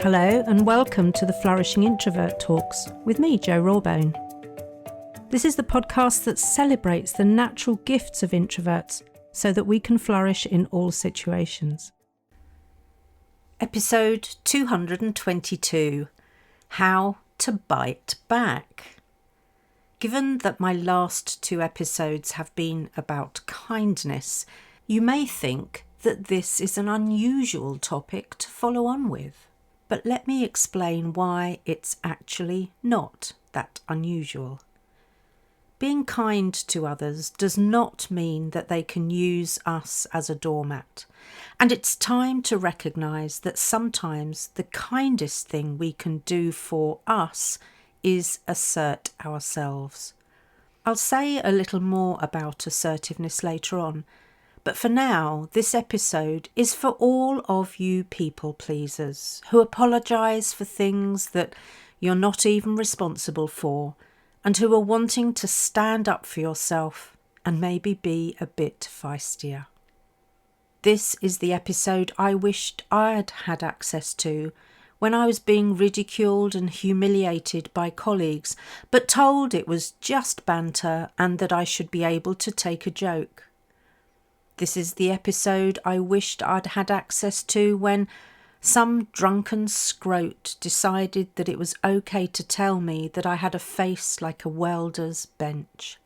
Hello and welcome to the Flourishing Introvert Talks with me, Jo Rawbone. This is the podcast that celebrates the natural gifts of introverts so that we can flourish in all situations. Episode 222, How to Bite Back. Given that my last two episodes have been about kindness, you may think that this is an unusual topic to follow on with. But let me explain why it's actually not that unusual. Being kind to others does not mean that they can use us as a doormat. And it's time to recognise that sometimes the kindest thing we can do for us is assert ourselves. I'll say a little more about assertiveness later on. But for now, this episode is for all of you people pleasers who apologise for things that you're not even responsible for and who are wanting to stand up for yourself and maybe be a bit feistier. This is the episode I wished I'd had access to when I was being ridiculed and humiliated by colleagues, but told it was just banter and that I should be able to take a joke. This is the episode I wished I'd had access to when some drunken scrote decided that it was okay to tell me that I had a face like a welder's bench.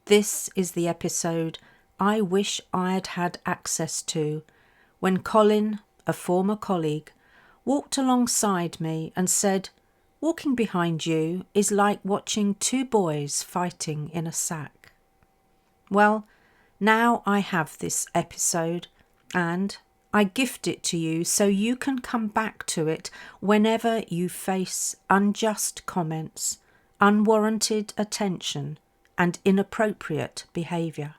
This is the episode I wish I'd had access to when Colin, a former colleague, walked alongside me and said, "Walking behind you is like watching two boys fighting in a sack." Well, now I have this episode and I gift it to you so you can come back to it whenever you face unjust comments, unwarranted attention and inappropriate behaviour.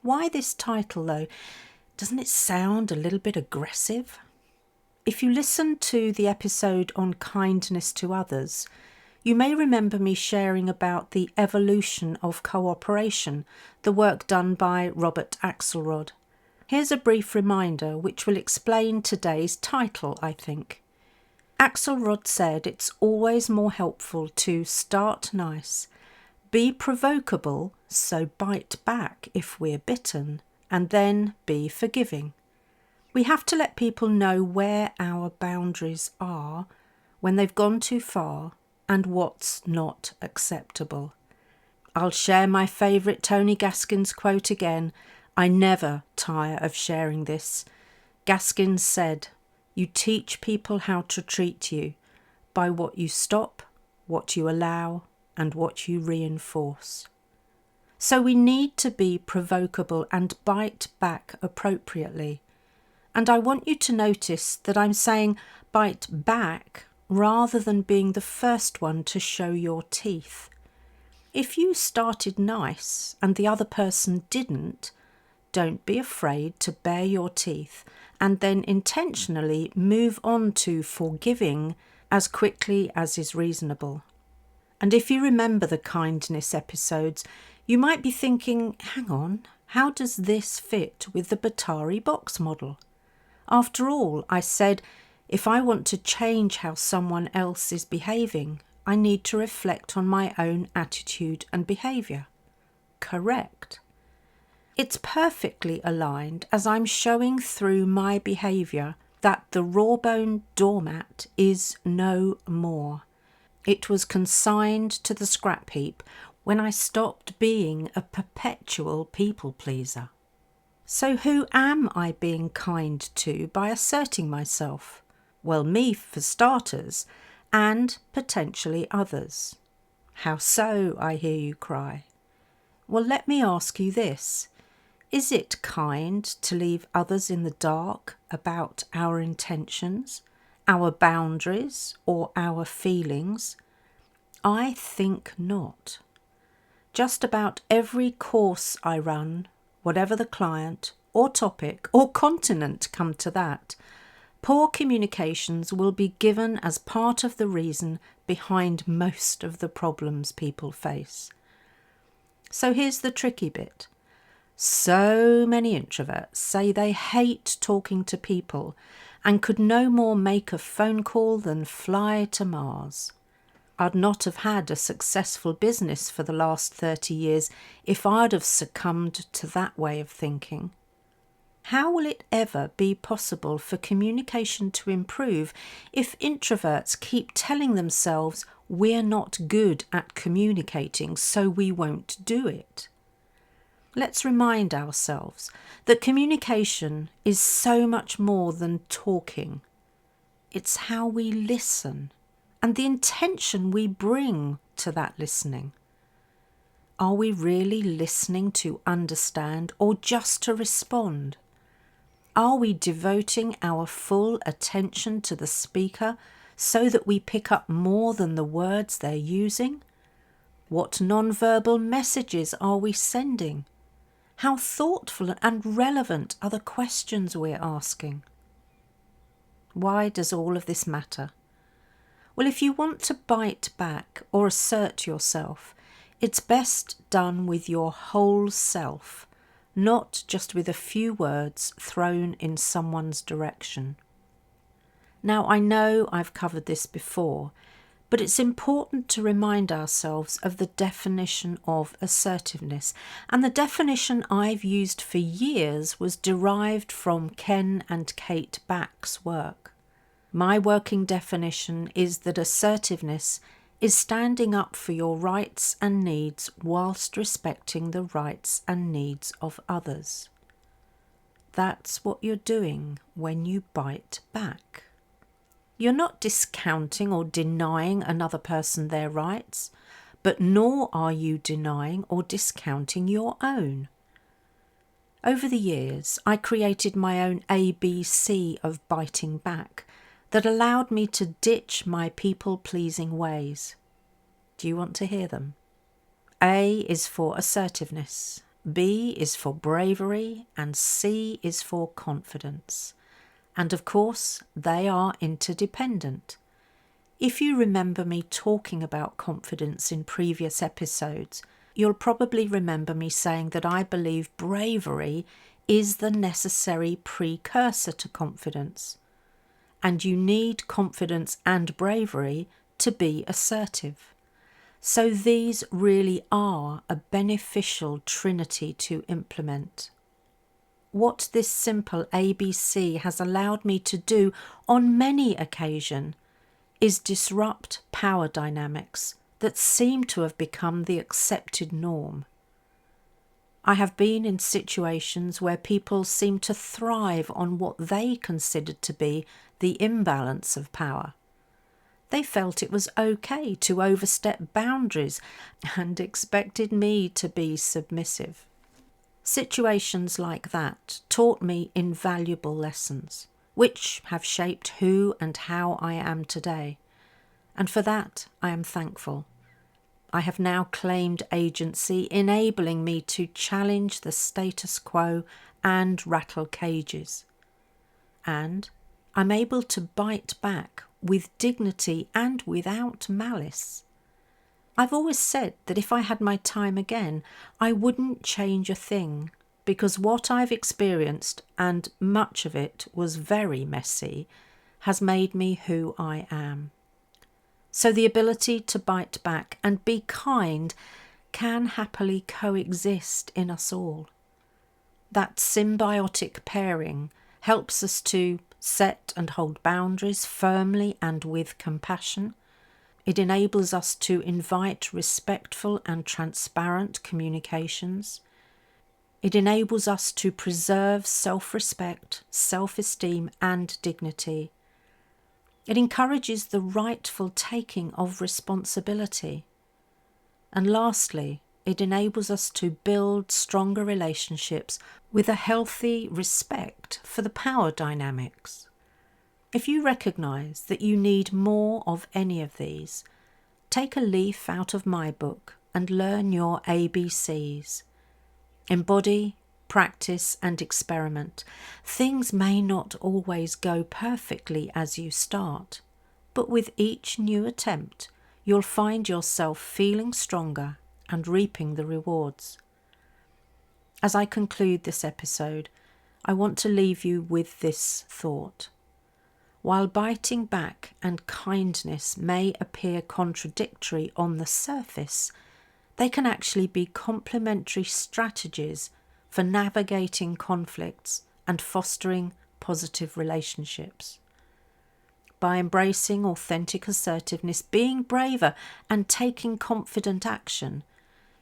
Why this title though? Doesn't it sound a little bit aggressive? If you listen to the episode on kindness to others, you may remember me sharing about the evolution of cooperation, the work done by Robert Axelrod. Here's a brief reminder which will explain today's title, I think. Axelrod said it's always more helpful to start nice, be provocable, so bite back if we're bitten, and then be forgiving. We have to let people know where our boundaries are when they've gone too far, and what's not acceptable. I'll share my favourite Tony Gaskins quote again. I never tire of sharing this. Gaskins said, "You teach people how to treat you by what you stop, what you allow, and what you reinforce." So we need to be provocable and bite back appropriately. And I want you to notice that I'm saying bite back rather than being the first one to show your teeth. If you started nice and the other person didn't, don't be afraid to bare your teeth and then intentionally move on to forgiving as quickly as is reasonable. And if you remember the kindness episodes, you might be thinking, hang on, how does this fit with the Batari box model? After all, I said, if I want to change how someone else is behaving, I need to reflect on my own attitude and behaviour. Correct. It's perfectly aligned as I'm showing through my behaviour that the rawbone doormat is no more. It was consigned to the scrap heap when I stopped being a perpetual people pleaser. So who am I being kind to by asserting myself? Well, me for starters, and potentially others. How so, I hear you cry? Well, let me ask you this. Is it kind to leave others in the dark about our intentions, our boundaries, or our feelings? I think not. Just about every course I run, whatever the client, or topic, or continent, come to that, poor communications will be given as part of the reason behind most of the problems people face. So here's the tricky bit. So many introverts say they hate talking to people and could no more make a phone call than fly to Mars. I'd not have had a successful business for the last 30 years if I'd have succumbed to that way of thinking. How will it ever be possible for communication to improve if introverts keep telling themselves we're not good at communicating, so we won't do it? Let's remind ourselves that communication is so much more than talking. It's how we listen and the intention we bring to that listening. Are we really listening to understand or just to respond? Are we devoting our full attention to the speaker so that we pick up more than the words they're using? What non-verbal messages are we sending? How thoughtful and relevant are the questions we're asking? Why does all of this matter? Well, if you want to bite back or assert yourself, it's best done with your whole self, not just with a few words thrown in someone's direction. Now, I know I've covered this before, but it's important to remind ourselves of the definition of assertiveness. And the definition I've used for years was derived from Ken and Kate Back's work. My working definition is that assertiveness is standing up for your rights and needs whilst respecting the rights and needs of others. That's what you're doing when you bite back. You're not discounting or denying another person their rights, but nor are you denying or discounting your own. Over the years, I created my own ABC of biting back that allowed me to ditch my people-pleasing ways. Do you want to hear them? A is for assertiveness, B is for bravery, and C is for confidence. And of course, they are interdependent. If you remember me talking about confidence in previous episodes, you'll probably remember me saying that I believe bravery is the necessary precursor to confidence. And you need confidence and bravery to be assertive. So these really are a beneficial trinity to implement. What this simple ABC has allowed me to do on many occasions is disrupt power dynamics that seem to have become the accepted norm. I have been in situations where people seem to thrive on what they considered to be the imbalance of power. They felt it was okay to overstep boundaries and expected me to be submissive. Situations like that taught me invaluable lessons, which have shaped who and how I am today. And for that, I am thankful. I have now claimed agency, enabling me to challenge the status quo and rattle cages. And I'm able to bite back with dignity and without malice. I've always said that if I had my time again, I wouldn't change a thing, because what I've experienced, and much of it was very messy, has made me who I am. So the ability to bite back and be kind can happily coexist in us all. That symbiotic pairing helps us to set and hold boundaries firmly and with compassion. It enables us to invite respectful and transparent communications. It enables us to preserve self-respect, self-esteem and dignity. It encourages the rightful taking of responsibility. And lastly, it enables us to build stronger relationships with a healthy respect for the power dynamics. If you recognise that you need more of any of these, take a leaf out of my book and learn your ABCs. Embody, practice and experiment. Things may not always go perfectly as you start, but with each new attempt, you'll find yourself feeling stronger and reaping the rewards. As I conclude this episode, I want to leave you with this thought. While biting back and kindness may appear contradictory on the surface, they can actually be complementary strategies for navigating conflicts and fostering positive relationships. By embracing authentic assertiveness, being braver and taking confident action,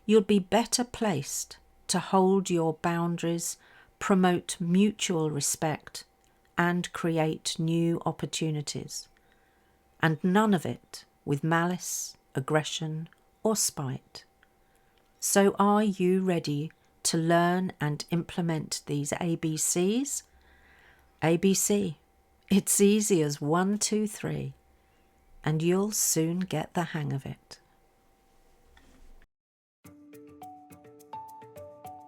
you'll be better placed to hold your boundaries, promote mutual respect, and create new opportunities. And none of it with malice, aggression, or spite. So are you ready to learn and implement these ABCs? ABC. It's easy as 1, 2, 3, and you'll soon get the hang of it.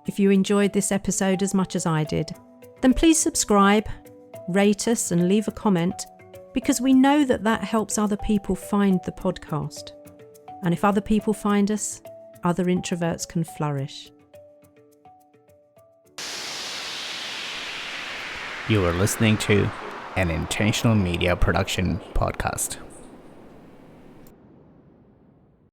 If you enjoyed this episode as much as I did, then please subscribe, rate us and leave a comment, because we know that helps other people find the podcast. And if other people find us, other introverts can flourish. You are listening to an Intentional Media Production podcast.